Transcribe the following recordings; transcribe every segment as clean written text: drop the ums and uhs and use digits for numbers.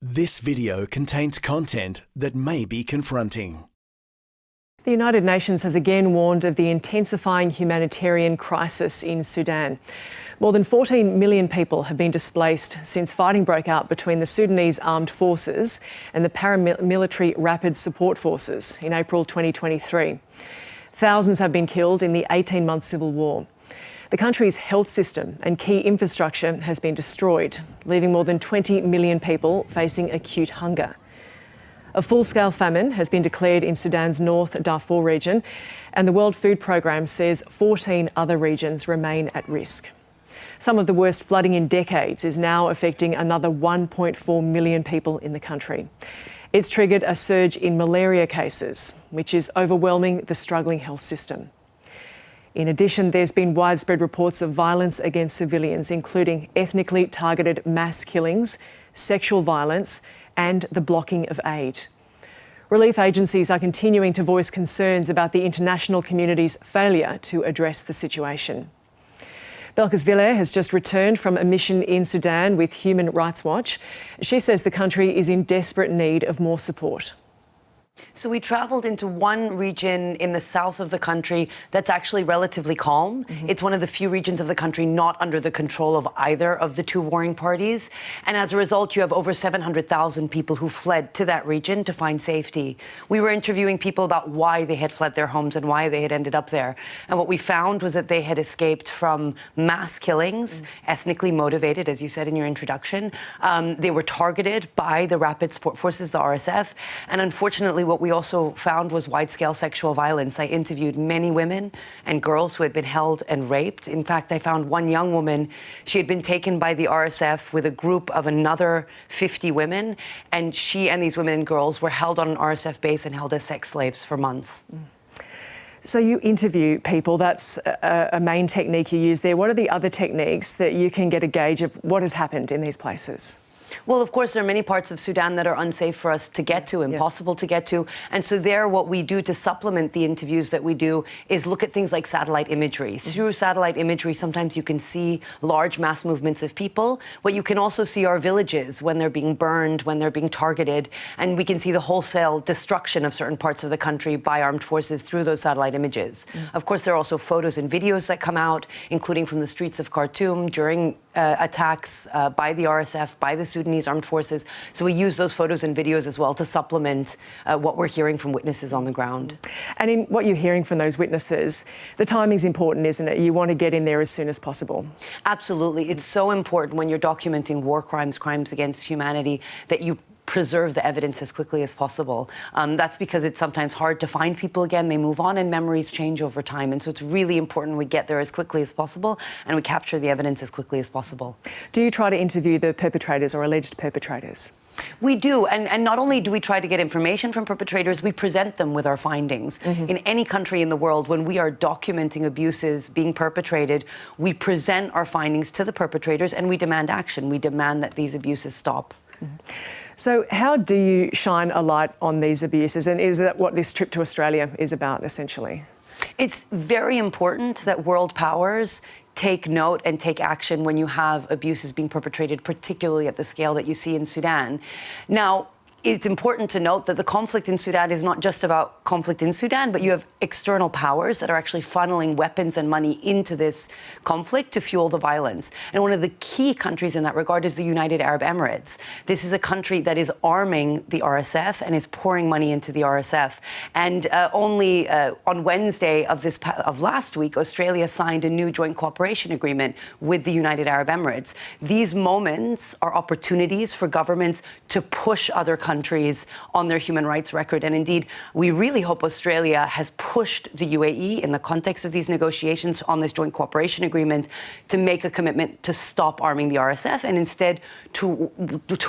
This video contains content that may be confronting. The United Nations has again warned of the intensifying humanitarian crisis in Sudan. More than 14 million people have been displaced since fighting broke out between the Sudanese Armed Forces and the paramilitary Rapid Support Forces in April 2023. Thousands have been killed in the 18-month civil war. The country's health system and key infrastructure has been destroyed, leaving more than 20 million people facing acute hunger. A full-scale famine has been declared in Sudan's North Darfur region, and the World Food Programme says 14 other regions remain at risk. Some of the worst flooding in decades is now affecting another 1.4 million people in the country. It's triggered a surge in malaria cases, which is overwhelming the struggling health system. In addition, there's been widespread reports of violence against civilians, including ethnically targeted mass killings, sexual violence, and the blocking of aid. Relief agencies are continuing to voice concerns about the international community's failure to address the situation. Belkis Villers has just returned from a mission in Sudan with Human Rights Watch. She says the country is in desperate need of more support. So we travelled into one region in the south of the country that's actually relatively calm. It's one of the few regions of the country not under the control of either of the two warring parties. And as a result, you have over 700,000 people who fled to that region to find safety. We were interviewing people about why they had fled their homes and why they had ended up there. And what we found was that they had escaped from mass killings, ethnically motivated, as you said in your introduction. They were targeted by the Rapid Support Forces, the RSF. And unfortunately, what we also found was wide-scale sexual violence. I interviewed many women and girls who had been held and raped. In fact, I found one young woman. She had been taken by the RSF with a group of another 50 women, and she and these women and girls were held on an RSF base and held as sex slaves for months. So you interview people, that's a main technique you use there. What are the other techniques that you can get a gauge of what has happened in these places? Well, of course, there are many parts of Sudan that are unsafe for us to get to, impossible to get to. And so there, what we do to supplement the interviews that we do is look at things like satellite imagery. Through satellite imagery, sometimes you can see large mass movements of people. What you can also see are villages when they're being burned, when they're being targeted. And we can see the wholesale destruction of certain parts of the country by armed forces through those satellite images. Of course, there are also photos and videos that come out, including from the streets of Khartoum during attacks by the RSF, by the Sudanese armed forces. So we use those photos and videos as well to supplement what we're hearing from witnesses on the ground. And in what you're hearing from those witnesses, the timing's important, isn't it? You want to get in there as soon as possible. Absolutely. It's so important when you're documenting war crimes, crimes against humanity, that you preserve the evidence as quickly as possible. That's because it's sometimes hard to find people again. They move on and memories change over time. And so it's really important we get there as quickly as possible and we capture the evidence as quickly as possible. Do you try to interview the perpetrators or alleged perpetrators? We do. And not only do we try to get information from perpetrators, we present them with our findings. In any country in the world, when we are documenting abuses being perpetrated, we present our findings to the perpetrators and we demand action. We demand that these abuses stop. So how do you shine a light on these abuses? And is that what this trip to Australia is about, essentially? It's very important that world powers take note and take action when you have abuses being perpetrated, particularly at the scale that you see in Sudan. Now, it's important to note that the conflict in Sudan is not just about conflict in Sudan, but you have external powers that are actually funneling weapons and money into this conflict to fuel the violence. And one of the key countries in that regard is the United Arab Emirates. This is a country that is arming the RSF and is pouring money into the RSF. And only on Wednesday of last week, Australia signed a new joint cooperation agreement with the United Arab Emirates. These moments are opportunities for governments to push other countries on their human rights record. And indeed, we really hope Australia has pushed the UAE in the context of these negotiations on this joint cooperation agreement to make a commitment to stop arming the RSF and instead to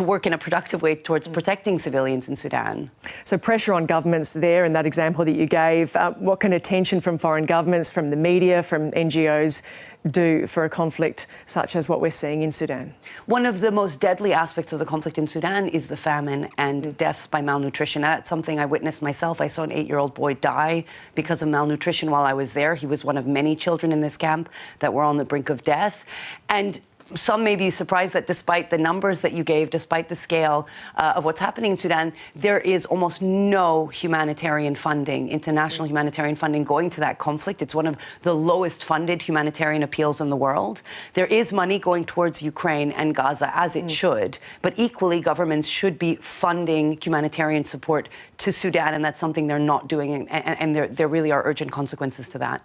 work in a productive way towards protecting civilians in Sudan. So pressure on governments there in that example that you gave. What can attention from foreign governments, from the media, from NGOs do for a conflict such as what we're seeing in Sudan? One of the most deadly aspects of the conflict in Sudan is the famine and deaths by malnutrition. That's something I witnessed myself. I saw an 8-year-old boy die because of malnutrition while I was there. He was one of many children in this camp that were on the brink of death. And some may be surprised that despite the numbers that you gave, despite the scale of what's happening in Sudan, there is almost no humanitarian funding, international humanitarian funding going to that conflict. It's one of the lowest funded humanitarian appeals in the world. There is money going towards Ukraine and Gaza, as it should, but equally governments should be funding humanitarian support to Sudan, and that's something they're not doing, and there really are urgent consequences to that.